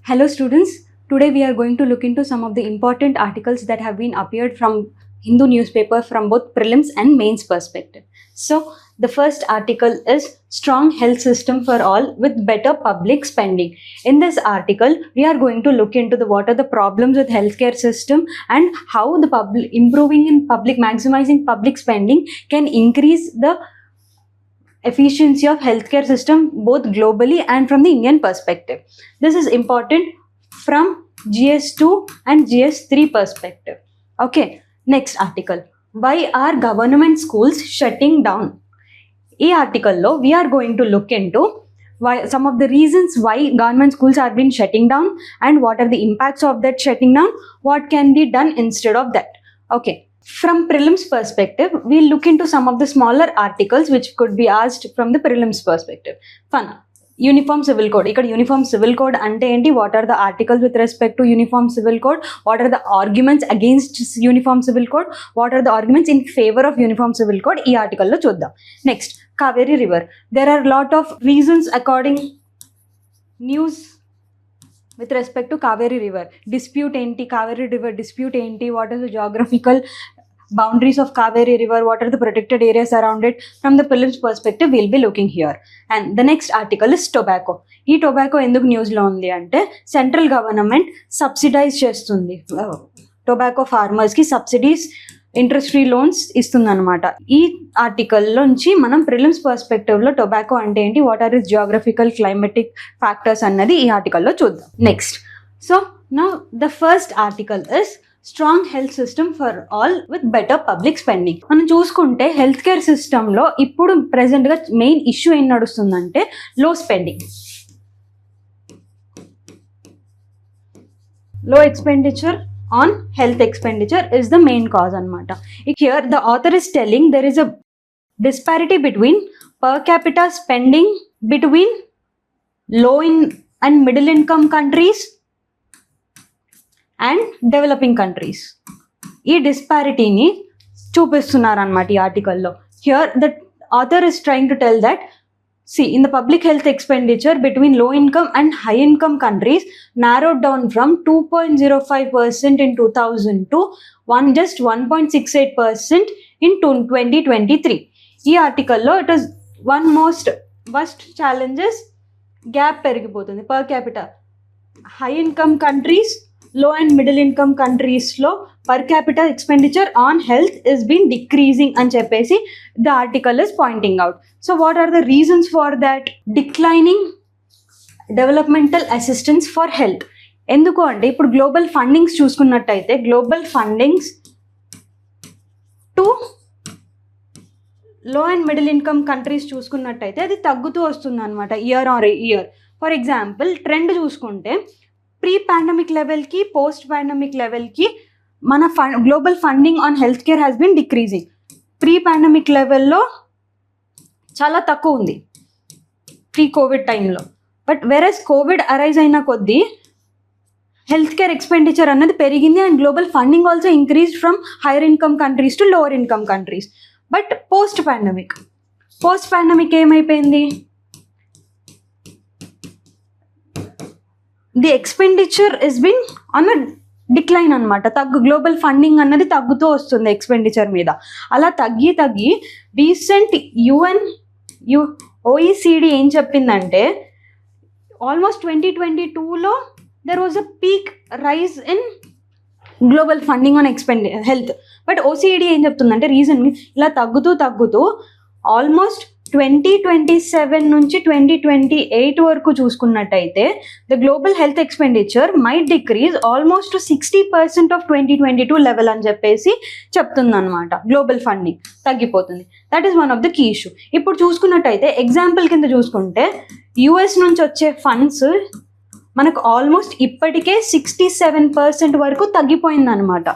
Hello students, today we are going to look into some of the important articles that have been appeared from Hindu newspaper from both prelims and mains perspective. So the first article is Strong Health System for All with Better Public Spending. In this article, we are going to look into what are the problems with healthcare system and how the maximizing public spending can increase the efficiency of healthcare system both globally and from the Indian perspective. This is important from GS2 and GS3 perspective. Okay, next article. Why are government schools shutting down? ఈ ఆర్టికల్లో we are going to look into why some of the reasons why government schools are been shutting down and what are the impacts of that shutting down, what can be done instead of that. Okay, from prelims perspective, we'll look into some of the smaller articles which could be asked from the prelims perspective. Fun. Uniform Civil Code. ఇక్కడ uniform civil code అంటే ఏంటి, what are the articles with respect to uniform civil code, what are the arguments against uniform civil code, what are the arguments in favour of uniform civil code, ఈ ఆర్టికల్లో చూద్దాం. Next, Kaveri river. There are lot of reasons according news with respect to Kaveri River. Dispute enti, Kaveri River dispute enti, what is the geographical boundaries of Kaveri River, what are the protected areas around it. From the prelims perspective, we'll be looking here. And the next article is tobacco. Ee tobacco enduku news lo undi ante central government subsidize చేస్తుంది tobacco farmers ki subsidies, interest free loans ఇస్తుంది అనమాట. ఈ ఆర్టికల్లోంచి మనం prelims పర్స్పెక్టివ్లో tobacco అంటే ఏంటి, what are is geographical climatic factors అన్నది ఈ ఆర్టికల్లో చూద్దాం. Next, so now the first article is strong health system for all with better public spending. మనం చూసుకుంటే హెల్త్ కేర్ సిస్టంలో ఇప్పుడు ప్రెసెంట్గా మెయిన్ ఇష్యూ ఏం నడుస్తుందంటే లో స్పెండింగ్, లో expenditure on health expenditure is the main cause anamata. Here the author is telling there is a disparity between per capita spending between low and middle income countries and developing countries. Ee disparity ni chupistunnaru anamata ee article lo. Here the author is trying to tell that, see, in the public health expenditure between low income and high income countries narrowed down from 2.05% in 2000 to just 1.68% in 2023. ఈ ఆర్టికల్లో it is one worst challenges gap పెరిగిపోతుంది per capita. High income countries, low and middle income countries-లో per capita expenditure on health is been decreasing అని చెప్పేసి the article is pointing out. So what are the reasons for that? Declining developmental assistance for health. ఎందుకు అంటే ఇప్పుడు global fundings చూసుకున్నట్టయితే global fundings to low and middle income countries చూసుకున్నట్టయితే అది తగ్గుతూ వస్తుంది అనమాట year or year. For example trend చూసుకుంటే ప్రీ పాండమిక్ లెవెల్కి పోస్ట్ పాండమిక్ లెవెల్కి మన global funding on health care has been decreasing. Pre pandemic లెవెల్లో చాలా తక్కువ ఉంది ప్రీ కోవిడ్ టైంలో, బట్ వెరస్ కోవిడ్ అరైజ్ అయిన కొద్దీ హెల్త్ కేర్ ఎక్స్పెండిచర్ అన్నది పెరిగింది and global funding also increased from higher income countries to lower income countries. But post pandemic ఏమైపోయింది, the expenditure is been on a decline అనమాట. Global funding అన్నది తగ్గుతూ వస్తుంది expenditure మీద. అలా తగ్గి రీసెంట్ OECD ఏం చెప్పిందంటే ఆల్మోస్ట్ 2022లో there was a peak rise in global funding on health. But OECD ఏం చెప్తుందంటే రీజన్ ఇలా తగ్గుతూ ఆల్మోస్ట్ 2027 నుంచి 2028 వరకు చూసుకున్నట్టయితే the global health expenditure might decrease almost 60% of 2022 level అని చెప్పేసి చెప్తుందన్నమాట. గ్లోబల్ ఫండింగ్ తగ్గిపోతుంది. That is one of the key issue. ఇప్పుడు చూసుకున్నట్టయితే ఎగ్జాంపుల్ కింద చూసుకుంటే US నుంచి వచ్చే ఫండ్స్ మనకు ఆల్మోస్ట్ ఇప్పటికే 67% వరకు తగ్గిపోయిందనమాట.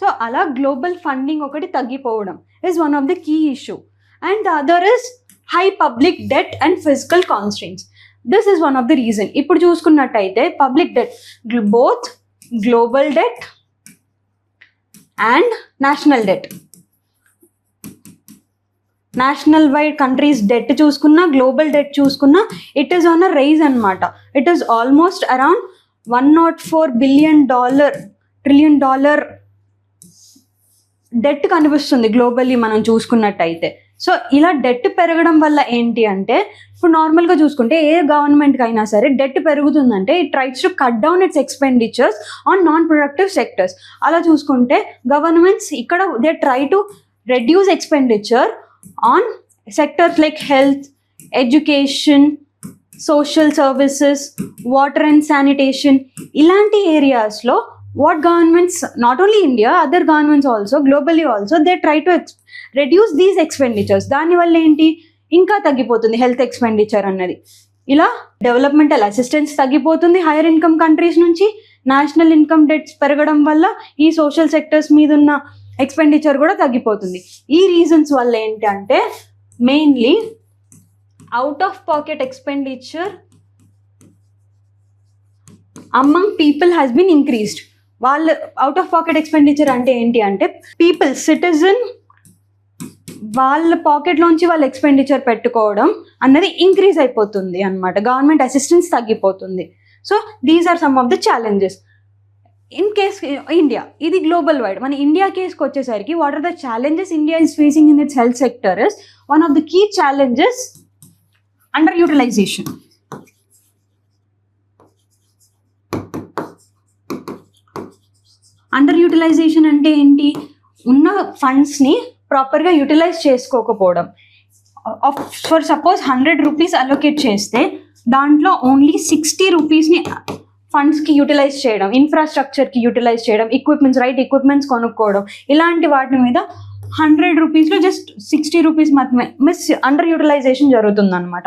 సో అలా గ్లోబల్ ఫండింగ్ ఒకటి తగ్గిపోవడం is one of the key issue. And the other is high public debt and fiscal constraints. This is one of the reason. ఇప్పుడు చూసుకున్నట్టయితే public debt, both global debt and national debt, national wide countries debt చూసుకున్నా global debt చూసుకున్నా it is on a rise అనమాట. It is almost around $104 trillion debt కనిపిస్తుంది globally మనం చూసుకున్నట్టయితే. So ఇలా debt పెరగడం వల్ల ఏంటి అంటే, ఇప్పుడు నార్మల్గా చూసుకుంటే ఏ గవర్నమెంట్కి అయినా సరే డెట్ పెరుగుతుందంటే it tries to cut down its expenditures on non productive sectors. అలా చూసుకుంటే గవర్నమెంట్స్ ఇక్కడ they try to reduce expenditure on sectors like health, education, social services, water and sanitation. ఇలాంటి ఏరియాస్లో what governments, not only India, other governments also, globally also, they try to reduce these expenditures. దానివల్ల ఏంటి, ఇంకా తగ్గిపోతుంది health expenditure అన్నది. ఇలా developmental assistance తగ్గిపోతుంది hire income countries నుంచి. నేషనల్ ఇన్కమ్ డెట్స్ పెరగడం వల్ల ఈ సోషల్ సెక్టర్స్ మీద ఉన్న ఎక్స్పెండిచర్ కూడా తగ్గిపోతుంది. ఈ రీజన్స్ వల్ల ఏంటి అంటే mainly out of pocket expenditure among people has been increased. వాళ్ళు అవుట్ ఆఫ్ పాకెట్ ఎక్స్పెండిచర్ అంటే ఏంటి అంటే పీపుల్, సిటిజన్ వాళ్ళ పాకెట్లోంచి వాళ్ళు ఎక్స్పెండిచర్ పెట్టుకోవడం అన్నది ఇంక్రీజ్ అయిపోతుంది అనమాట. గవర్నమెంట్ అసిస్టెన్స్ తగ్గిపోతుంది. So these are some of the challenges. In case India, ఇది గ్లోబల్ వైడ్. మన ఇండియా కేస్కి వచ్చేసరికి what are the challenges India is facing in its health sector is one of the key challenges under utilization. Under utilization అంటే ఏంటి, ఉన్న ఫండ్స్ని ప్రాపర్గా utilize చేసుకోకపోవడం. ఫర్ సపోజ్ 100 రూపీస్ అలొకేట్ చేస్తే దాంట్లో ఓన్లీ 60 రూపీస్ని ఫండ్స్కి యూటిలైజ్ చేయడం, ఇన్ఫ్రాస్ట్రక్చర్కి యూటిలైజ్ చేయడం, రైట్ ఎక్విప్మెంట్స్ కొనుక్కోవడం, ఇలాంటి వాటి మీద 100 రూపీస్లో జస్ట్ 60 రూపీస్ మాత్రమే అండర్ యూటిలైజేషన్ జరుగుతుంది అనమాట.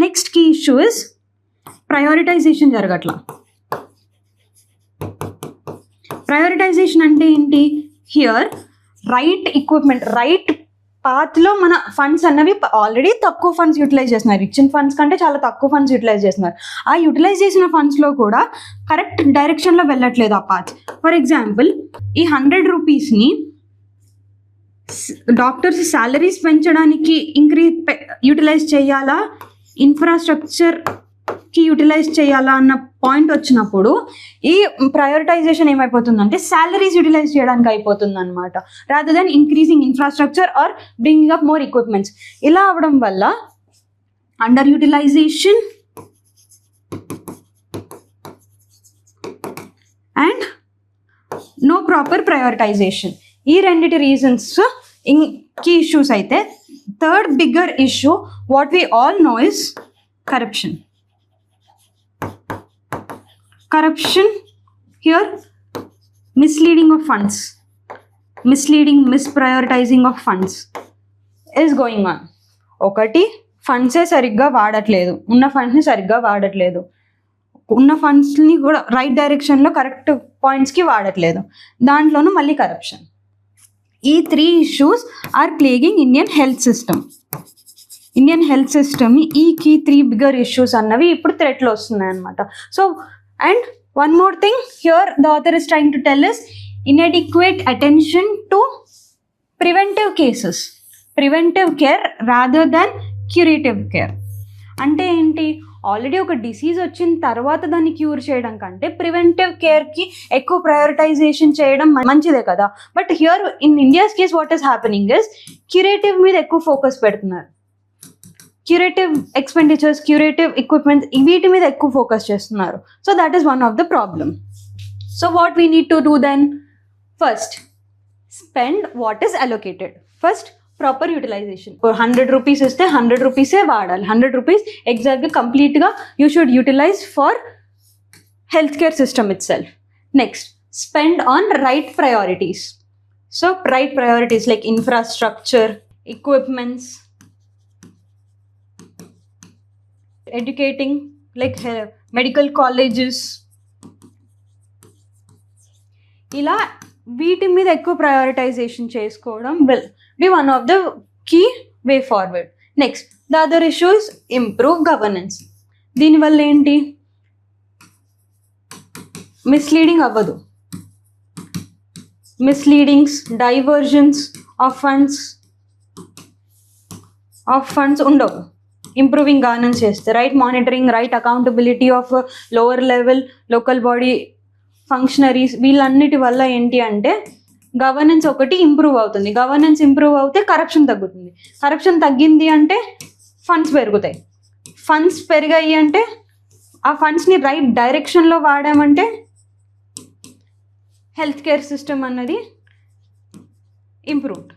Next key issue is prioritization జరగట్లా. ప్రయారిటైజేషన్ అంటే ఏంటి, హియర్ రైట్ ఎక్విప్మెంట్, రైట్ పాత్లో మన ఫండ్స్ అన్నవి ఆల్రెడీ తక్కువ ఫండ్స్ యూటిలైజ్ చేస్తున్నారు. ఇచ్చిన ఫండ్స్ కంటే చాలా తక్కువ ఫండ్స్ యూటిలైజ్ చేస్తున్నారు. ఆ యూటిలైజ్ చేసిన ఫండ్స్లో కూడా కరెక్ట్ డైరెక్షన్లో వెళ్ళట్లేదు ఆ పాత్. ఫర్ ఎగ్జాంపుల్, ఈ 100 రూపీస్ని డాక్టర్స్ శాలరీస్ పెంచడానికి యూటిలైజ్ చేయాలా, ఇన్ఫ్రాస్ట్రక్చర్కి యూటిలైజ్ చేయాలా అన్న పాయింట్ వచ్చినప్పుడు ఈ ప్రయారిటైజేషన్ ఏమైపోతుందంటే శాలరీస్ యూటిలైజ్ చేయడానికి అయిపోతుంది అనమాట, rather than increasing infrastructure or bringing up more equipments. ఇలా అవడం వల్ల under utilisation and no proper prioritisation, ఈ రెండిటి రీజన్స్ కీ ఇష్యూస్ అయితే. Third bigger issue what we all know is corruption. Corruption here, misleading of funds, misprioritizing of funds is going on. ఒకటి, ఫండ్సే సరిగ్గా వాడట్లేదు, ఉన్న ఫండ్స్ని సరిగ్గా వాడట్లేదు, ఉన్న ఫండ్స్ని కూడా రైట్ డైరెక్షన్లో కరెక్ట్ పాయింట్స్కి వాడట్లేదు, దాంట్లోనూ మళ్ళీ కరప్షన్. ఈ 3 issues are plaguing Indian health system. ఈ 3 బిగ్గర్ ఇష్యూస్ అన్నవి ఇప్పుడు థ్రెట్లో వస్తున్నాయి అన్నమాట. So and one more thing here the author is trying to tell us inadequate attention to preventive care rather than curative care. అంటే ఏంటి, already ఒక disease వచ్చిన తర్వాత దాన్ని క్యూర్ చేయడం కంటే ప్రివెంటివ్ కేర్కి ఎక్కువ ప్రయారిటైజేషన్ చేయడం మంచిదే కదా. But here in India's case what is happening is curative మీద ఎక్కువ ఫోకస్ పెడుతున్నారు. క్యూరేటివ్ ఎక్స్పెండిచర్స్, క్యూరేటివ్ ఎక్విప్మెంట్స్, వీటి మీద ఎక్కువ ఫోకస్ చేస్తున్నారు. So that is one of the problem. So what we need to do then, first spend what is allocated. First proper utilisation. 100 rupees ఇస్తే 100 రూపీసే వాడాలి. 100 రూపీస్ ఎగ్జాక్ట్గా కంప్లీట్గా you should utilise for health care system itself. Next, spend on right priorities. So right priorities like infrastructure, equipments, educating like medical colleges, ఇలా వీటి మీద ఎక్కువ prioritization చేసుకోవడం will be one of the key way forward. Next, the other issues improve governance. దీనివల్ల ఏంటి, misleading అవ్వదు, misleadings, diversions of funds ఉండవు. Improving governance చేస్తే, right monitoring, right accountability of lower level local body functionaries, వీళ్ళన్నిటి వల్ల ఏంటి అంటే governance ఒకటి ఇంప్రూవ్ అవుతుంది. గవర్నెన్స్ ఇంప్రూవ్ అవుతే కరప్షన్ తగ్గుతుంది. కరప్షన్ తగ్గింది అంటే ఫండ్స్ పెరుగుతాయి. ఫండ్స్ పెరిగాయి అంటే ఆ ఫండ్స్ని రైట్ డైరెక్షన్లో వాడామంటే హెల్త్ కేర్ సిస్టమ్ అన్నది improved.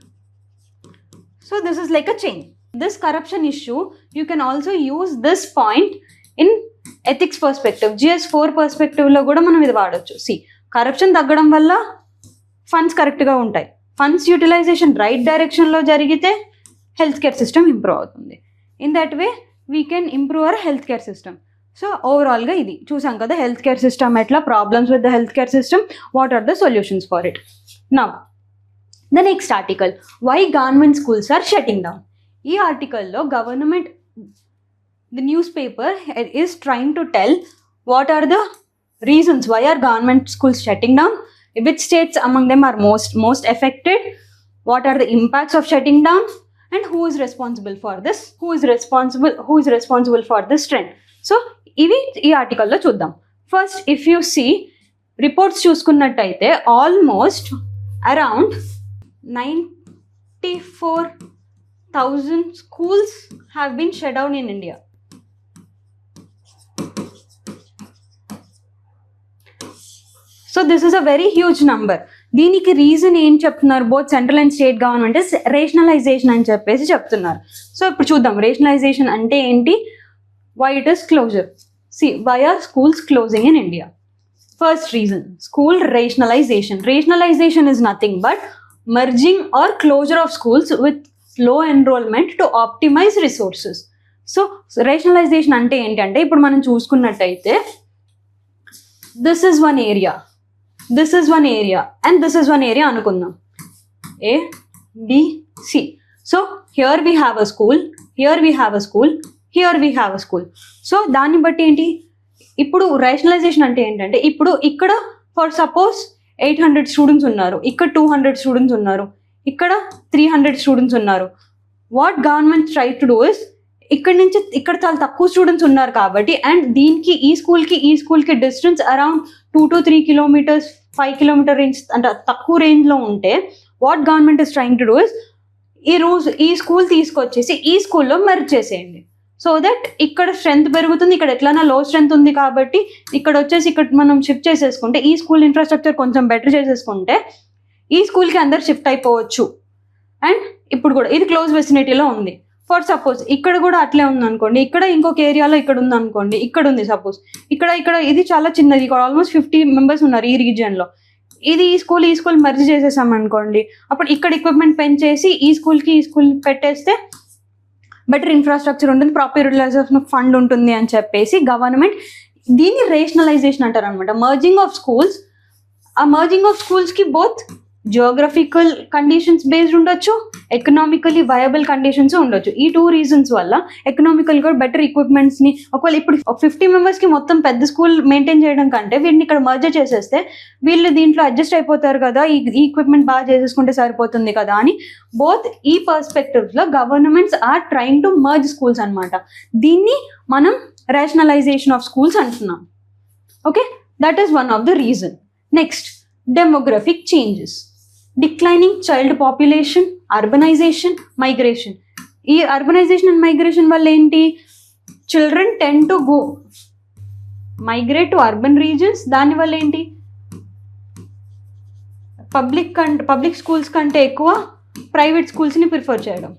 So this is like a chain. This corruption issue you can also use this point in ethics perspective, GS4 పర్స్పెక్టివ్లో కూడా మనం ఇది వాడచ్చు. కరప్షన్ తగ్గడం వల్ల ఫండ్స్ కరెక్ట్గా ఉంటాయి. ఫండ్స్ యూటిలైజేషన్ రైట్ డైరెక్షన్లో జరిగితే హెల్త్ కేర్ సిస్టమ్ ఇంప్రూవ్ అవుతుంది. In that way we can improve our health care system. So ఓవరాల్గా ఇది చూసాం కదా, హెల్త్ కేర్ సిస్టమ్ ఎట్లా, problems with the health care system, what are the solutions for it. Now the next article, why government schools are shutting down. ఈ ఆర్టికల్లో government, the newspaper is trying to tell what are the reasons why are government schools shutting down, which states among them are most affected, what are the impacts of shutting down, and who is responsible for this, who is responsible for this trend. So ivi ee article lo chuddam. First, if you see reports chuskunnataithe almost around 94,000 schools have been shut down in India. So this is a very huge number. దీనికి reason ఏం చెప్తున్నారు, both central and state government rationalisation అని చెప్పేసి చెప్తున్నారు. So ఇప్పుడు చూద్దాం rationalisation అంటే ఏంటి, why it is closure. Why are schools closing in India. First reason, school rationalisation. Rationalisation is nothing but merging or closure of schools with low enrolment to optimise resources. So rationalisation అంటే ఏంటంటే, ఇప్పుడు మనం చూసుకున్నట్టయితే this is one area, this is one area and this is one area అనుకుందాం, A, B, C. So here we have a school, here we have a school, here we have a school. So దాన్ని బట్టి ఏంటి, ఇప్పుడు rationalization అంటే ఏంటంటే, ఇప్పుడు ఇక్కడ for suppose 800 students ఉన్నారు, ఇక్కడ 200 స్టూడెంట్స్ ఉన్నారు, ఇక్కడ 300 స్టూడెంట్స్ ఉన్నారు. What government try to do is, ఇక్కడ నుంచి ఇక్కడ చాలా తక్కువ స్టూడెంట్స్ ఉన్నారు కాబట్టి, అండ్ దీనికి ఈ స్కూల్కి distance around 2 to 3 kilometers, 5 kilometer range అంటే తక్కువ రేంజ్లో ఉంటే, what government is trying to do is ఈ స్కూల్ తీసుకొచ్చేసి ఈ స్కూల్లో మెర్జ్ చేసేయండి. సో దట్ ఇక్కడ స్ట్రెంత్ పెరుగుతుంది, ఇక్కడ ఎట్లైనా లో స్ట్రెంత్ ఉంది కాబట్టి ఇక్కడ వచ్చేసి ఇక్కడ మనం షిఫ్ట్ చేసేసుకుంటే, ఈ స్కూల్ ఇన్ఫ్రాస్ట్రక్చర్ కొంచెం బెటర్ చేసేసుకుంటే ఈ స్కూల్కి అందరు షిఫ్ట్ అయిపోవచ్చు. అండ్ ఇప్పుడు కూడా ఇది క్లోజ్ వెసినిటీలో ఉంది. ఫర్ సపోజ్ ఇక్కడ కూడా అట్లే ఉంది అనుకోండి, ఇక్కడ ఇంకొక ఏరియాలో ఇక్కడ ఉంది అనుకోండి, ఇక్కడ ఉంది సపోజ్, ఇక్కడ ఇది చాలా చిన్నది, ఇక్కడ ఆల్మోస్ట్ 50 members ఉన్నారు ఈ రీజియన్లో. ఇది ఈ స్కూల్ మర్జ్ చేసేసాం అనుకోండి, అప్పుడు ఇక్కడ ఎక్విప్మెంట్ పెంచేసి ఈ స్కూల్ పెట్టేస్తే బెటర్ ఇన్ఫ్రాస్ట్రక్చర్ ఉంటుంది, ప్రాపర్ యూటిలైజేషన్ ఆఫ్ ఫండ్ ఉంటుంది అని చెప్పేసి గవర్నమెంట్ దీన్ని రేషనలైజేషన్ అంటారు అనమాట. Merging of schools. ఆ మర్జింగ్ ఆఫ్ స్కూల్స్కి బోత్ జియోగ్రఫికల్ కండిషన్స్ బేస్డ్ ఉండొచ్చు, ఎకనామికలీ వయబుల్ కండిషన్స్ ఉండొచ్చు. ఈ 2 reasons వల్ల ఎకనామికల్ కూడా బెటర్ ఎక్విప్మెంట్స్ని, ఒకవేళ ఇప్పుడు 50 members మొత్తం పెద్ద స్కూల్ మెయింటైన్ చేయడం కంటే వీటిని ఇక్కడ మర్జ్ చేసేస్తే వీళ్ళు దీంట్లో అడ్జస్ట్ అయిపోతారు కదా, ఈ ఎక్విప్మెంట్ బాగా చేసేసుకుంటే సరిపోతుంది కదా అని బోత్ ఈ పర్స్పెక్టివ్స్లో governments are trying to merge schools అనమాట. దీన్ని మనం రేషనలైజేషన్ ఆఫ్ స్కూల్స్ అంటున్నాం. Okay, that is one of the reason. Next, demographic changes. Declining child population, urbanization, migration. ఈ అర్బనైజేషన్ అండ్ మైగ్రేషన్ వల్ల ఏంటి, children tend to go migrate to urban regions. దానివల్ల ఏంటి, public schools కంటే ఎక్కువ private స్కూల్స్ని prefer చేయడం,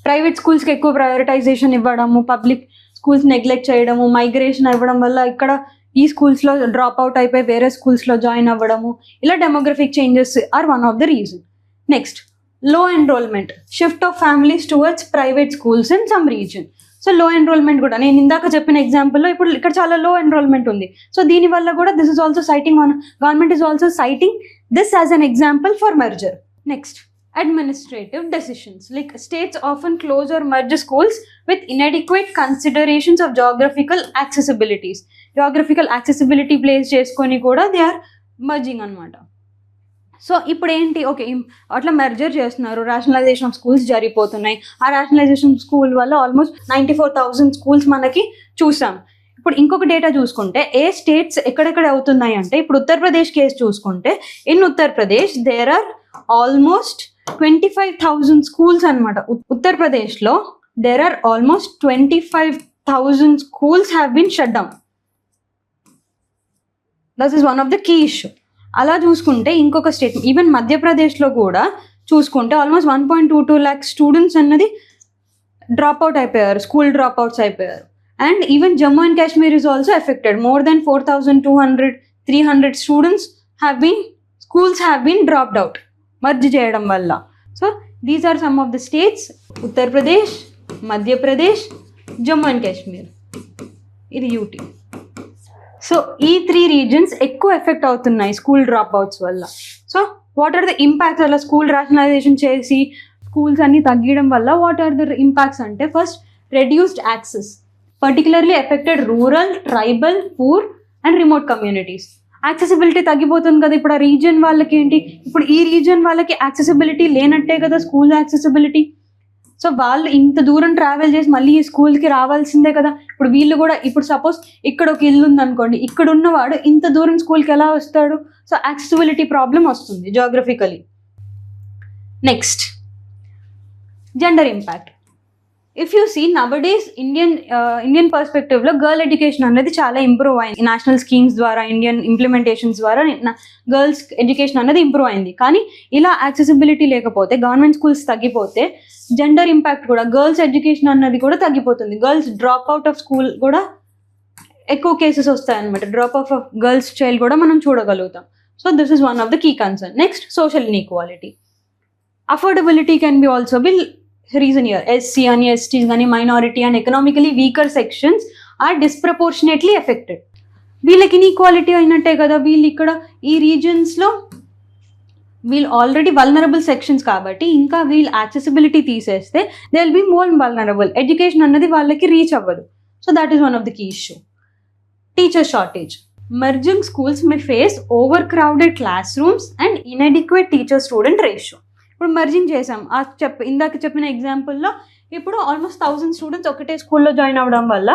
ప్రైవేట్ స్కూల్స్కి ఎక్కువ ప్రయారిటైజేషన్ ఇవ్వడము, పబ్లిక్ స్కూల్స్ నెగ్లెక్ట్ చేయడము, మైగ్రేషన్ అవ్వడం వల్ల ఇక్కడ ఈ స్కూల్స్లో డ్రాప్ అవుట్ అయిపోయి వేరే స్కూల్స్లో జాయిన్ అవ్వడము, ఇలా demographic changes are one of the reason. Next, low enrollment, shift of families towards private schools in some reason. So low enrollment కూడా నేను ఇందాక చెప్పిన ఎగ్జాంపుల్లో ఇప్పుడు ఇక్కడ చాలా లో ఎన్రోల్మెంట్ ఉంది. సో దీనివల్ల కూడా this is also citing government is also citing this as an example for merger. Next, administrative decisions, like states often close or merge schools with inadequate considerations of geographical accessibility place cheskoni kuda they are merging anamata. So ఇప్పుడు ఏంటి, okay అట్లా merger చేస్తున్నారు, rationalization of schools జరిగిపోతున్నాయి. ఆ rationalization school వల్ల almost 94,000 schools మనకి చూసాం. ఇప్పుడు ఇంకొక డేటా చూసుకుంటే ఏ స్టేట్స్ ఎక్కడెక్కడ అవుతున్నాయి అంటే, ఇప్పుడు ఉత్తరప్రదేశ్ కేసు చూసుకుంటే in Uttar Pradesh there are almost 25,000 schools అనమాట. ఉత్తరప్రదేశ్లో there are almost 25,000 schools have been shut down. That is one of the key issue. అలా చూసుకుంటే ఇంకొక స్టేట్ ఈవెన్ మధ్యప్రదేశ్లో కూడా చూసుకుంటే ఆల్మోస్ట్ 1.22 lakh స్టూడెంట్స్ అన్నది డ్రాప్ అవుట్ అయిపోయారు, స్కూల్ డ్రాప్ అవుట్స్ అయిపోయారు. And even Jammu and Kashmir is also affected. More than 4,200-300 students schools have been dropped out merge చేయడం వల్ల. So these are some of the states: Uttar Pradesh, Madhya Pradesh, Jammu and Kashmir, ఇది UT. So ఈ 3 reasons ఎక్కువ effect అవుతున్నాయి school drop outs వల్ల. So what are the impacts? అలా school rationalization చేసి schools అన్ని తగ్గడం వల్ల వాట్ ఆర్ ద ఇంపాక్ట్స్ అంటే, first reduced access, particularly affected rural, tribal, poor and remote communities. Accessibility తగ్గిపోతుంది కదా. ఇప్పుడు ఆ రీజియన్ వాళ్ళకి ఏంటి, ఇప్పుడు ఈ రీజియన్ వాళ్ళకి యాక్సెసిబిలిటీ లేనట్టే కదా స్కూల్ యాక్సెసిబిలిటీ. సో వాళ్ళు ఇంత దూరం ట్రావెల్ చేసి మళ్ళీ ఈ స్కూల్కి రావాల్సిందే కదా. ఇప్పుడు వీళ్ళు కూడా, ఇప్పుడు సపోజ్ ఇక్కడ ఒక ఇల్లు ఉందనుకోండి, ఇక్కడ ఉన్నవాడు ఇంత దూరం స్కూల్కి ఎలా వస్తాడు? సో యాక్సెసిబిలిటీ ప్రాబ్లం వస్తుంది geographically. Next, gender impact. If you see nowadays Indian పర్స్పెక్టివ్లో గర్ల్ ఎడ్యుకేషన్ అనేది చాలా ఇంప్రూవ్ అయింది. నేషనల్ స్కీమ్స్ ద్వారా, ఇండియన్ ఇంప్లిమెంటేషన్స్ ద్వారా గర్ల్స్ ఎడ్యుకేషన్ అనేది ఇంప్రూవ్ అయింది. కానీ ఇలా యాక్సెసిబిలిటీ లేకపోతే, గవర్నమెంట్ స్కూల్స్ తగ్గిపోతే జెండర్ ఇంపాక్ట్ కూడా, గర్ల్స్ ఎడ్యుకేషన్ అన్నది కూడా తగ్గిపోతుంది. Girls drop out of school కూడా ఎక్కువ కేసెస్ వస్తాయన్నమాట. డ్రాప్ ఆఫ్ గర్ల్స్ చైల్డ్ కూడా మనం చూడగలుగుతాం. So this is one of the key concern. Next, social inequality. Affordability can be also be reason here. SC అని, ఎస్టీస్ కానీ, minority and economically weaker sections are disproportionately affected. వీళ్ళకి inequality అయినట్టే కదా. వీళ్ళు ఇక్కడ ఈ రీజన్స్లో వీళ్ళు ఆల్రెడీ వల్నరబుల్ సెక్షన్స్ కాబట్టి ఇంకా వీళ్ళు యాక్సెసిబిలిటీ తీసేస్తే they will be more vulnerable. Education అన్నది వాళ్ళకి రీచ్ అవ్వదు. So that is one of the key issue. Teacher shortage. Merging schools may face overcrowded classrooms and inadequate teacher-student ratio. ఇప్పుడు merging చేసాం, ఇందాక చెప్పిన ఎగ్జాంపుల్లో ఇప్పుడు ఆల్మోస్ట్ 1000 స్టూడెంట్స్ ఒకటే స్కూల్లో జాయిన్ అవ్వడం వల్ల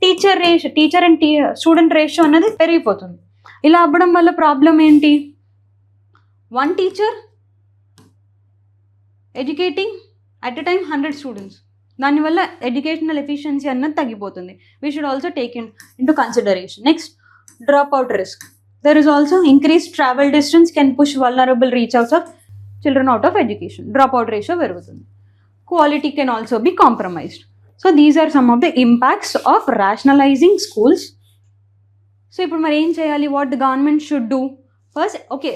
టీచర్ అండ్ స్టూడెంట్ రేషియో అనేది పెరిగిపోతుంది. ఇలా అవ్వడం వల్ల ప్రాబ్లం ఏంటి? 1 teacher educating at a time 100 students. దానివల్ల ఎడ్యుకేషనల్ ఎఫిషియన్సీ అన్నది తగ్గిపోతుంది. We should also take into consideration. Next, dropout risk. There is also increased travel distance can push vulnerable reach outs of children out of education. Dropout ratio పెరుగుతుంది. Quality can also be compromised. So these are some of the impacts of rationalizing schools. So ఇప్పుడు మరి ఏం చేయాలి? What the government should do? First, okay,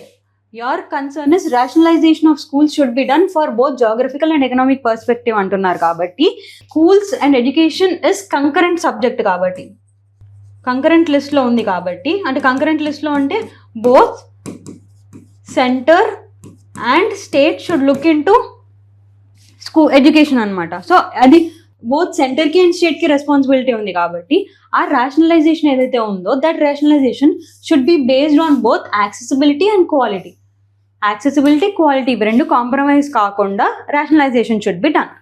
your concern is rationalization of schools should be done for both geographical and economic perspective అంటున్నారు కాబట్టి schools and education is concurrent subject కాబట్టి, concurrent లిస్ట్లో ఉంది కాబట్టి, అంటే కంకరెంట్ లిస్ట్లో అంటే both centre and state should look into school education అనమాట. సో అది బోత్ సెంటర్కి అండ్ స్టేట్కి రెస్పాన్సిబిలిటీ ఉంది కాబట్టి ఆ రేషనలైజేషన్ ఏదైతే ఉందో that rationalization should be based on both accessibility and quality. Accessibility, quality ఇవి రెండు కాంప్రమైజ్ కాకుండా rationalization should be done.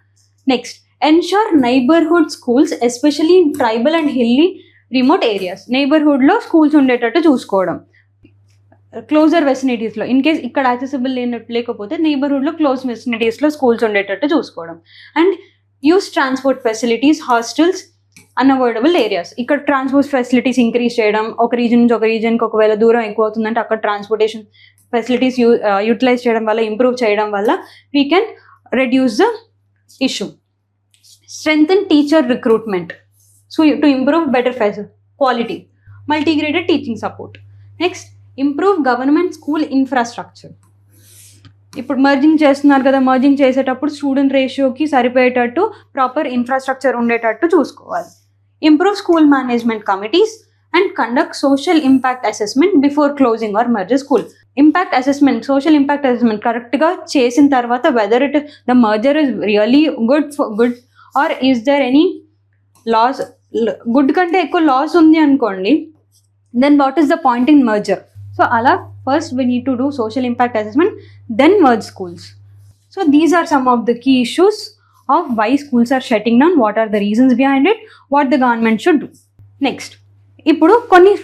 Next, ensure neighbourhood schools especially in tribal and hilly remote areas. నైబర్హుడ్లో స్కూల్స్ ఉండేటట్టు చూసుకోవడం, క్లోజర్ వెసినిటీస్లో. ఇన్ కేస్ ఇక్కడ accessible లేకపోతే నైబర్హుడ్లో close వెసినిటీస్లో schools ఉండేటట్టు చూసుకోవడం. And use transport facilities, hostels, unavoidable areas. ఇక్కడ ట్రాన్స్పోర్ట్ ఫెసిలిటీస్ ఇంక్రీజ్ చేయడం, ఒక రీజన్ నుంచి ఒక రీజన్కి ఒకవేళ దూరం ఎక్కువ అవుతుందంటే అక్కడ ట్రాన్స్పోర్టేషన్ ఫెసిలిటీస్ యూటిలైజ్ చేయడం వల్ల, ఇంప్రూవ్ చేయడం వల్ల we can reduce the issue. Strengthen teacher recruitment. So to improve better quality, multi-graded teaching support. Next, improve government school infrastructure. ఇప్పుడు మర్జింగ్ చేస్తున్నారు కదా, మర్జింగ్ చేసేటప్పుడు స్టూడెంట్ రేషియోకి సరిపోయేటట్టు ప్రాపర్ ఇన్ఫ్రాస్ట్రక్చర్ ఉండేటట్టు చూసుకోవాలి. Improve school management committees and conduct social impact assessment before closing or merger school. Impact assessment, social impact assessment కరెక్ట్గా చేసిన తర్వాత whether it the merger is really good or is there any loss. Good కంటే ఎక్కువ loss ఉంది అనుకోండి, then what is the point in merger? So ala first we need to do social impact assessment, then merge schools. So these are some of the key issues of why schools are shutting down, what are the reasons behind it, what the government should do. Next, ఇప్పుడు కొన్ని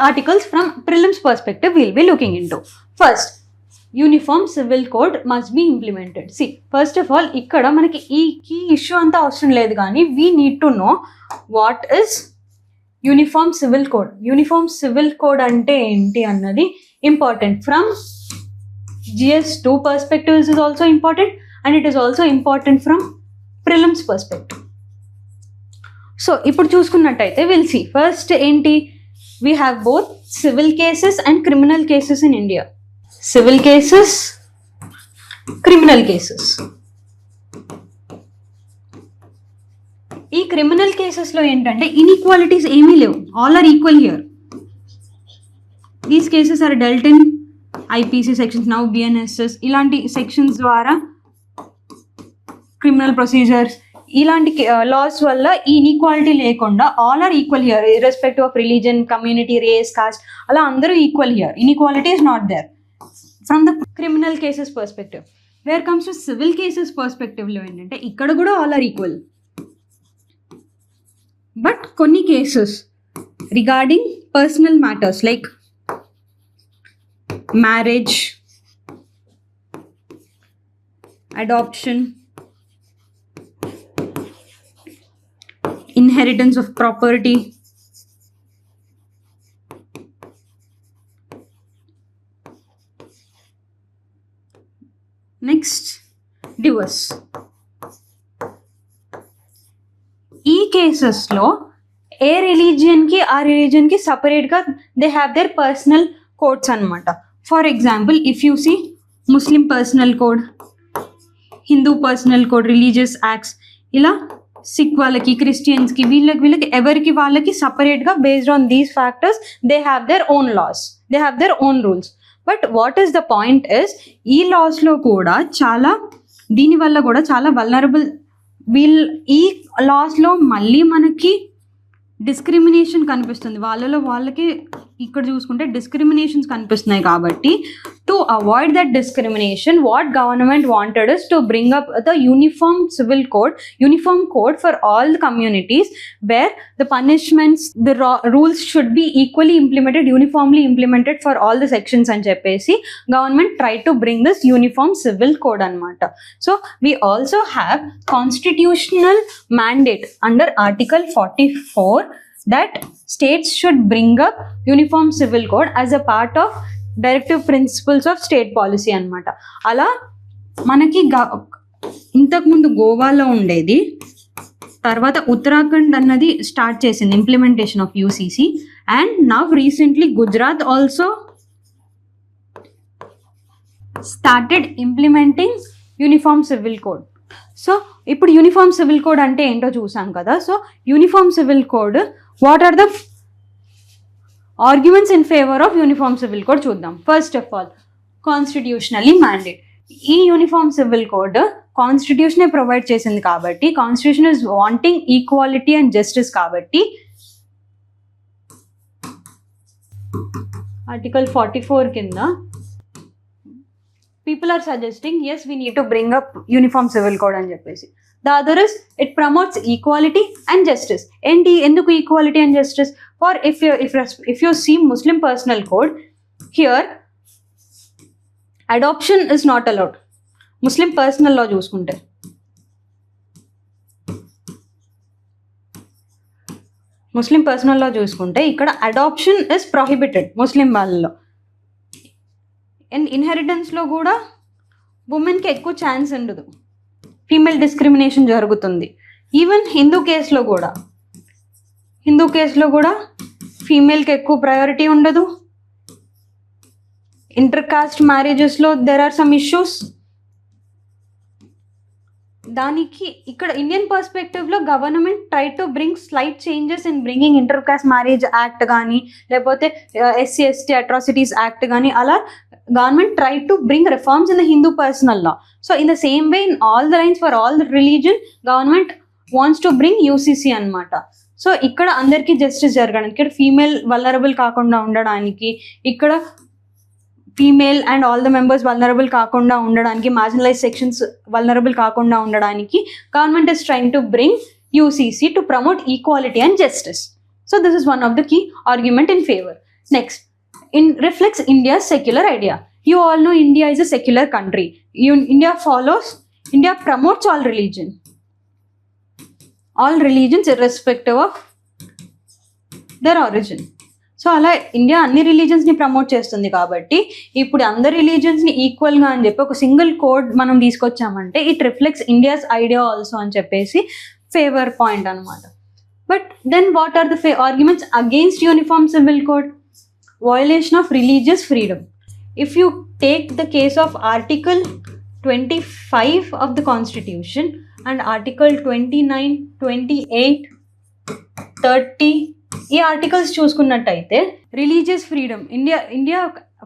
articles from prelims perspective we'll be looking into. First, uniform civil code must be implemented. See first of all ఇక్కడ మనకి ఈ key issue అంతా అవసరం లేదు, కానీ we need to know what is uniform civil code. Uniform civil code అంటే ఏంటి అన్నది important. From GS2 perspective is also important and it is also important from prelims perspective. So ఇప్పుడు చూసుకున్నట్టయితే విల్ సి ఫస్ట్ ఏంటి, we have both civil cases and criminal cases in India. Civil cases, criminal cases. ఈ criminal కేసెస్లో ఏంటంటే inequalities ఏమీ లేవు, all are equal here. These cases are dealt in IPC sections, now BNSS ఇలాంటి sections ద్వారా criminal procedures ఇలాంటి laws వల్ల ఈ ఇన్ఈక్వాలిటీ లేకుండా all are equal here, irrespective of religion, community, race, caste, అలా అందరూ equal here. Inequality is not there from the criminal cases perspective. Where comes to civil cases పర్స్పెక్టివ్లో ఏంటంటే ఇక్కడ కూడా ఆల్ ఆర్ ఈక్వల్, బట్ కొన్ని cases regarding personal matters like marriage, adoption, inheritance of property, next divorce. ఈ కేసెస్లో ఏ రిలీజియన్కి ఆ రిలీజియన్కి సపరేట్గా they have their personal codes అనమాట. For example if you see Muslim personal code, Hindu personal code, religious acts, ఇలా సిక్ వాళ్ళకి, క్రిస్టియన్స్కి, వీళ్ళకి ఎవరికి వాళ్ళకి సపరేట్గా based on these factors they have their own laws, they have their own rules. But what is the point is ఈ లాస్లో కూడా చాలా, దీనివల్ల కూడా చాలా వల్నరబుల్. ఈ లాస్లో మళ్ళీ మనకి డిస్క్రిమినేషన్ కనిపిస్తుంది, వాళ్ళలో వాళ్ళకి ఇక్కడ చూసుకుంటే డిస్క్రిమినేషన్స్ కనిపిస్తున్నాయి. కాబట్టి to avoid that discrimination what government wanted is to bring up the uniform civil code, uniform code for all the communities where the punishments, the rules should be equally implemented, uniformly implemented for all the sections అని చెప్పేసి government try to bring this uniform civil code అనమాట. So we also have constitutional mandate under article 44 that states should bring up uniform civil code as a part of directive principles of state policy అనమాట. అలా మనకి ఇంతకుముందు గోవాలో ఉండేది, తర్వాత ఉత్తరాఖండ్ అన్నది start చేసింది implementation of UCC, and now recently Gujarat also started implementing uniform civil code. So ఇప్పుడు యూనిఫామ్ సివిల్ కోడ్ అంటే ఏంటో చూసాం కదా. So uniform civil code, what are the arguments in favour of uniform civil code చూద్దాం. First of all constitutionally mandate. ఈ uniform civil code కాన్స్టిట్యూషనే provide చేసింది కాబట్టి, constitution is wanting equality and justice కాబట్టి ఆర్టికల్ 44 కింద people are suggesting yes we need to bring up uniform civil code అని చెప్పేసి. The other is it promotes equality and justice. ఏంటి, ఎందుకు equality and justice? For if you see Muslim personal code here, adoption is not allowed. Muslim personal law చూసుకుంటే ఇక్కడ adoption is prohibited ముస్లిం వాళ్ళలో. And ఇన్హెరిటెన్స్లో కూడా ఉమెన్కి ఎక్కువ ఛాన్స్ ఉండదు, female discrimination జరుగుతుంది. ఈవెన్ హిందూ కేసులో కూడా ఫీమేల్కి ఎక్కువ ప్రయారిటీ ఉండదు. ఇంటర్ కాస్ట్ మ్యారేజెస్లో దెర్ ఆర్ సమ్ ఇష్యూస్. దానికి ఇక్కడ ఇండియన్ పర్స్పెక్టివ్లో government try to bring slight changes in bringing inter caste marriage act కానీ, లేకపోతే SC/ST అట్రాసిటీస్ యాక్ట్ కానీ, అలా government tried to bring reforms in the Hindu personal law. So in the same way, in all the lines for all the religion, government wants to bring UCC anamata. So ఇక్కడ అందరికీ justice జరగడానికి, ఇక్కడ female vulnerable కాకుండా ఉండడానికి, ఇక్కడ female and all the members vulnerable కాకుండా ఉండడానికి, marginalise sections vulnerable కాకుండా ఉండడానికి government is trying to bring UCC to promote equality and justice. So this is one of the key argument in favor. Next, reflects India's secular idea. You all know India is a secular country. India promotes all religions irrespective of their origin. So అలా India అన్ని రిలీజన్స్ని promote చేస్తుంది కాబట్టి ఇప్పుడు అందరి రిలీజన్స్ని ఈక్వల్గా అని చెప్పి ఒక సింగిల్ కోడ్ మనం తీసుకొచ్చామంటే it reflects India's idea also అని చెప్పేసి ఫేవర్ పాయింట్ అనమాట. But then what are the arguments against uniform civil code? Violation of religious freedom. If you take the case of article 25 of the constitution and article 29, 28, 30 ఈ articles చూసుకున్నట్టయితే religious freedom, India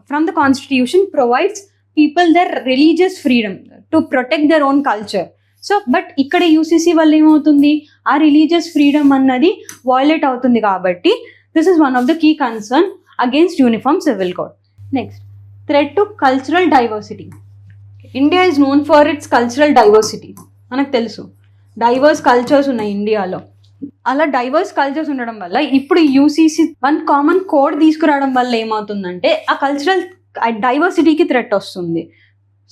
from the constitution provides people their religious freedom to protect their own culture. So but ఇక్కడ UCC వల్ల ఏమవుతుంది, ఆ religious freedom అన్నది violate అవుతుంది కాబట్టి this is one of the key concern against uniform civil code. Next, threat to cultural diversity. India is known for its cultural diversity. మనకు తెలుసు divorce cultures ఉన్నాయి ఇండియాలో. అలా డైవర్స్ కల్చర్స్ ఉండడం వల్ల ఇప్పుడు UCC వన్ కామన్ కోడ్ తీసుకురావడం వల్ల ఏమవుతుందంటే ఆ కల్చరల్ డైవర్సిటీకి థ్రెట్ వస్తుంది.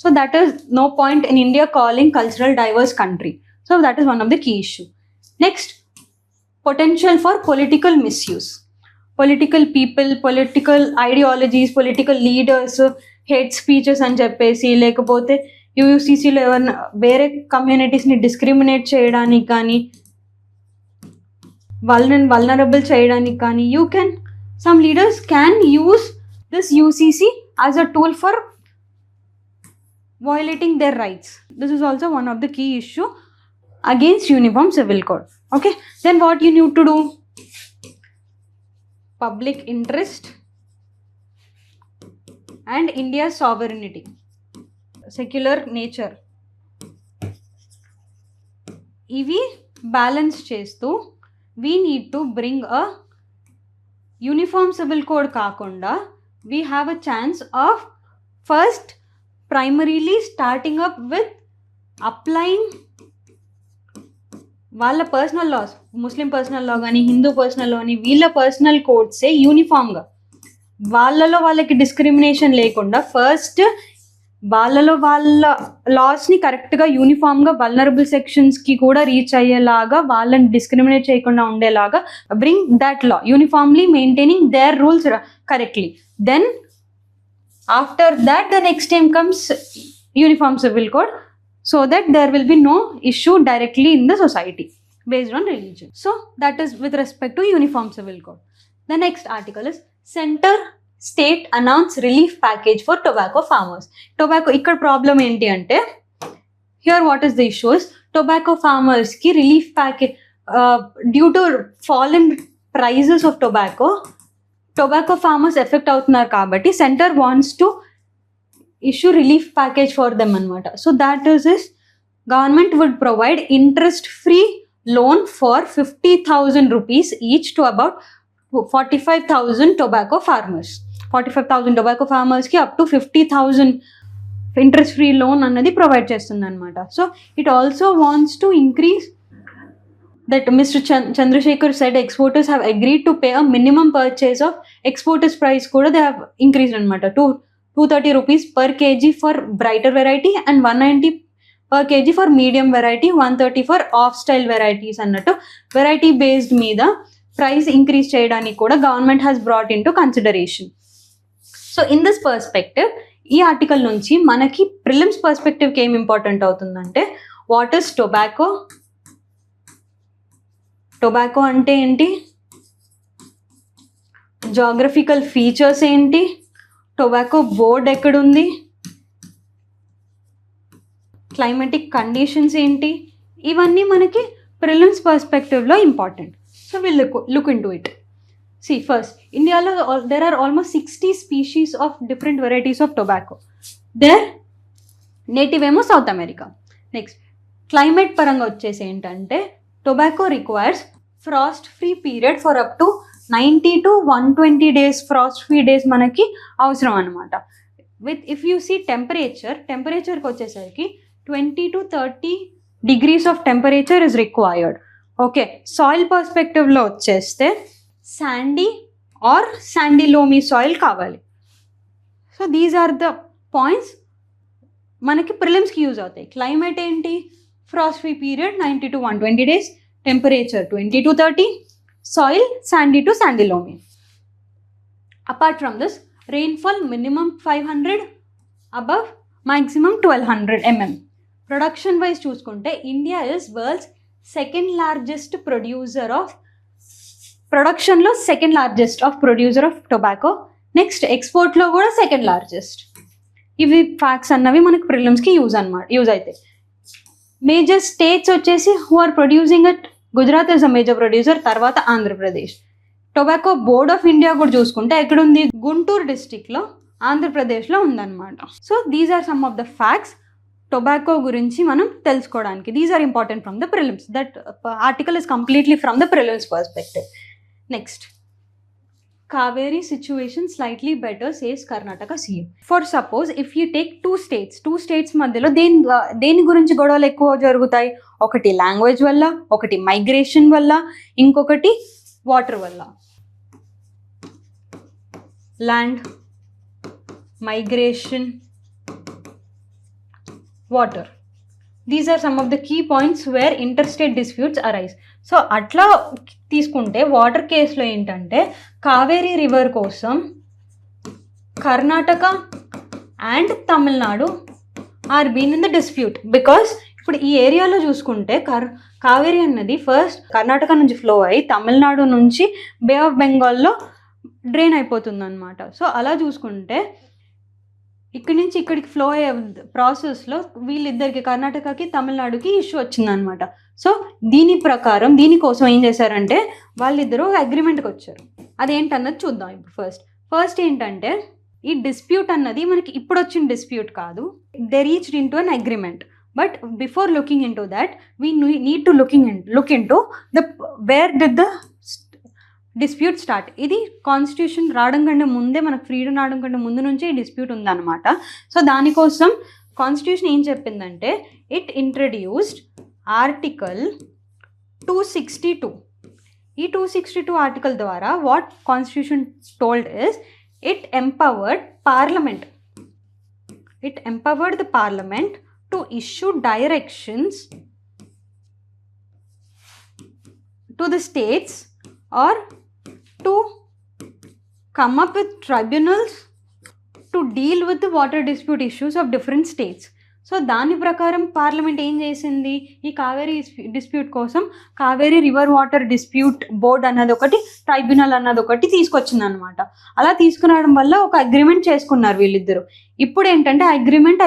So that is no point in India calling cultural diverse country. So that is one of the key issue. Next, potential for political misuse. Political people, political ideologies, political leaders, hate speeches అని చెప్పేసి లేకపోతే UCCలో ఎవరైనా వేరే కమ్యూనిటీస్ని discriminate చేయడానికి కానీ vulnerable చేయడానికి కానీ some leaders can use this UCC as a tool for violating their rights. This is also one of the key issue against uniform civil code. Okay, then what you need to do? Public interest and India's sovereignty, secular nature, ఇవి balance చేస్తూ we need to bring a uniform civil code కాకుండా we have a chance of first primarily starting up with applying వాళ్ళ personal loss, ముస్లిం personal లా కానీ Hindu personal లా కానీ వీళ్ళ personal కోడ్సే యూనిఫామ్గా వాళ్ళకి discrimination లేకుండా first వాళ్ళ లాస్ని కరెక్ట్గా యూనిఫామ్గా వల్నరబుల్ సెక్షన్స్కి కూడా రీచ్ అయ్యేలాగా వాళ్ళని డిస్క్రిమినేట్ చేయకుండా ఉండేలాగా bring that law uniformly maintaining their rules correctly. Then after that the next time comes uniform civil code so that there will be no issue directly in the society based on religion. So that is with respect to uniform civil code. The next article is center state announce relief package for tobacco farmers. Tobacco ikkada problem enti ante here what is the issue is tobacco farmers ki relief package due to fall in prices of tobacco farmers effect అవుతున్నారు కాబట్టి centre wants to issue relief package for them అనమాట. So that is government would provide interest free loan for 50,000 rupees each to about 45,000 tobacco farmers. 45,000 tobacco farmersకి up to 50,000 interest free loan అన్నది provide చేస్తుంది అనమాట. So it also wants to increase that Mr. Chandrasekhar said exporters have agreed to pay a minimum purchase of exporters price kuda they have increased anamata to 230 rupees per kg for brighter variety and 190 per kg for medium variety, 130 for off style varieties annattu variety based meeda price increase cheyadaniki kuda government has brought into consideration. So in this perspective ee article nunchi manaki prelims perspective ki em important avutundante what is tobacco అంటే ఏంటి, geographical features ఏంటి, tobacco board ఎక్కడుంది, climatic conditions ఏంటి, ఇవన్నీ మనకి prelims పర్స్పెక్టివ్లో important. So will look into it. See first ఇండియాలో there are almost 60 species of different varieties of tobacco. Their native ఏమో సౌత్ అమెరికా. నెక్స్ట్ క్లైమేట్ పరంగా వచ్చేసి ఏంటంటే tobacco requires frost free period for up to 90 to 120 days frost free days మనకి అవసరం అనమాట. With if you see టెంపరేచర్కి వచ్చేసరికి 20 to 30 degrees of temperature is required. Okay, soil పర్స్పెక్టివ్లో వచ్చేస్తే sandy or sandy loamy soil కావాలి. So these are the points మనకి ప్రిలిమ్స్కి యూజ్ అవుతాయి. క్లైమేట్ ఏంటి? Frost free period 90 to 120 days, temperature 20 to 30, soil sandy to sandy loamy. Apart from this, rainfall minimum 500, above maximum 1200 mm. Production wise చూసుకుంటే India is world's second largest producer of tobacco. Next ఎక్స్పోర్ట్లో కూడా second largest. ఇవి facts అన్నవి మనకు ప్రిలిమ్స్కి use అవుతాయి. Major states వచ్చేసి who are producing it, Gujarat is a major producer, తర్వాత Andhra Pradesh. Tobacco board of India కూడా చూసుకుంటే ఎక్కడుంది? గుంటూరు డిస్టిక్లో, ఆంధ్రప్రదేశ్లో ఉందన్నమాట. So these are some of the facts tobacco గురించి మనం తెలుసుకోవడానికి. These are important from the prelims. That article is completely from the prelims perspective. Next, Kaveri situation slightly better says Karnataka CM. For suppose if you take two states మధ్యలో దేని గురించి గొడవలు ఎక్కువ జరుగుతాయి? ఒకటి లాంగ్వేజ్ వల్ల, ఒకటి మైగ్రేషన్ వల్ల, ఇంకొకటి వాటర్ వల్ల. Land, migration, water. These are some of the key points where interstate disputes arise. So అట్లా తీసుకుంటే వాటర్ కేసులో ఏంటంటే కావేరీ రివర్ కోసం Karnataka and Tamil Nadu are been in the dispute. Because ఇప్పుడు ఈ ఏరియాలో చూసుకుంటే కావేరీ అన్నది ఫస్ట్ కర్ణాటక నుంచి ఫ్లో అయ్యి తమిళనాడు నుంచి బే ఆఫ్ బెంగాల్లో డ్రైన్ అయిపోతుంది అనమాట. సో అలా చూసుకుంటే ఇక్కడి నుంచి ఇక్కడికి ఫ్లో అయ్యే ప్రాసెస్లో వీళ్ళిద్దరికి, కర్ణాటకకి తమిళనాడుకి ఇష్యూ వచ్చిందనమాట. సో దీనికోసం ఏం చేశారంటే వాళ్ళిద్దరూ అగ్రిమెంట్కి వచ్చారు. అదేంటన్నది చూద్దాం ఇప్పుడు. ఫస్ట్ ఏంటంటే ఈ డిస్ప్యూట్ అన్నది మనకి ఇప్పుడు వచ్చిన డిస్ప్యూట్ కాదు. They reached in to an agreement. But before looking into that, we need to look into where did the dispute start. ఇది కాన్స్టిట్యూషన్ రావడం కంటే ముందే, మనకు ఫ్రీడమ్ రావడం కంటే ముందు నుంచే ఈ డిస్ప్యూట్ ఉందన్నమాట. సో దానికోసం కాన్స్టిట్యూషన్ ఏం చెప్పిందంటే, ఇట్ ఇంట్రడ్యూస్డ్ ఆర్టికల్ 262. ఈ 262 ఆర్టికల్ ద్వారా what constitution told is, it empowered the parliament to issue directions to the states or to come up with tribunals to deal with the water dispute issues of different states. So దాని ప్రకారం parliament ఏం చేసింది, ఈ Kaveri dispute కోసం Kaveri river water dispute board అన్నది ఒకటి, tribunal అన్నది ఒకటి తీసుకొచ్చింది అనమాట. అలా తీసుకురావడం వల్ల ఒక అగ్రిమెంట్ చేసుకున్నారు వీళ్ళిద్దరు. ఇప్పుడు ఏంటంటే అగ్రిమెంట్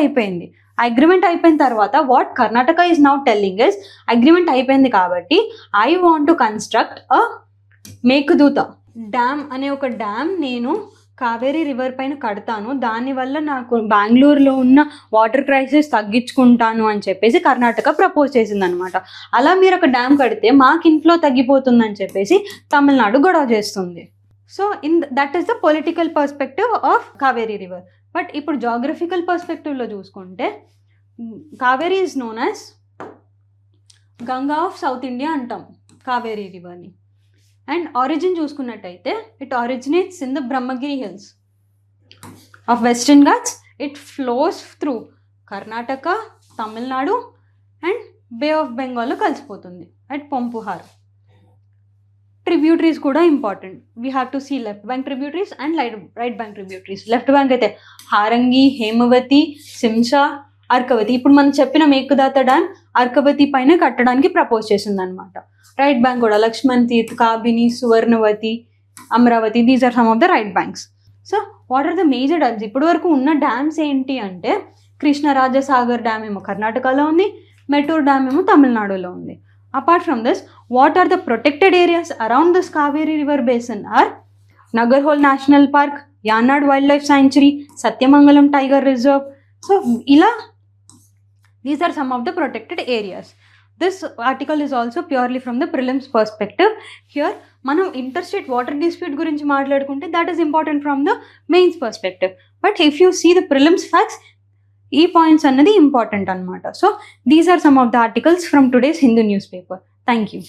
అయిపోయిన తర్వాత what Karnataka is now telling is, agreement అయిపోయింది కాబట్టి I want to construct a Meghadatu dam అనే ఒక డ్యామ్ నేను కావేరీ రివర్ పైన కడతాను, దానివల్ల నాకు బెంగళూరులో ఉన్న వాటర్ క్రైసిస్ తగ్గించుకుంటాను అని చెప్పేసి కర్ణాటక ప్రపోజ్ చేసింది అనమాట. అలా మీరు ఒక డ్యామ్ కడితే మాకు ఇంట్లో తగ్గిపోతుందని చెప్పేసి తమిళనాడు గొడవ చేస్తుంది. So that is the political perspective of Kaveri river. But ఇప్పుడు జాగ్రఫికల్ పర్స్పెక్టివ్లో చూసుకుంటే Kaveri is known as Ganga of south India అంటాం కావేరీ రివర్ని. అండ్ ఆరిజిన్ చూసుకున్నట్టయితే it originates in the Brahmagiri hills of western ghats. It flows through Karnataka, Tamil Nadu and bay of బెంగాల్లో కలిసిపోతుంది at Poompuhar. Tributaries కూడా important. We have to see left bank tributaries and right bank tributaries. Left bank అయితే హారంగి, హేమవతి, సింసా, అర్కవతి. ఇప్పుడు మనం చెప్పిన మేఘదాత dam Arkavathi పైన కట్టడానికి ప్రపోజ్ చేసింది అనమాట. రైట్ బ్యాంక్ కూడా Lakshman Tirth, Kabini, Suvarnavathi, Amaravathi. These are some of the right banks. So what are the major dams? ఇప్పటి వరకు ఉన్న డ్యామ్స్ ఏంటి అంటే కృష్ణరాజసాగర్ డ్యామ్ ఏమో కర్ణాటకలో ఉంది, మెటూర్ డ్యామ్ ఏమో తమిళనాడులో ఉంది. Apart from this, what are the protected areas around this Kaveri river basin are Nagarhole National Park, Yanad Wildlife Sanctuary, Satyamangalam Tiger Reserve. So these are some of the protected areas. This article is also purely from the prelims perspective. Here మనం interstate water dispute గురించి మాట్లాడుకుంటే that is important from the mains perspective. But if you see the prelims facts, ఈ points అన్నది important అనమాట. So these are some of the articles from today's Hindu news paper. Thank you.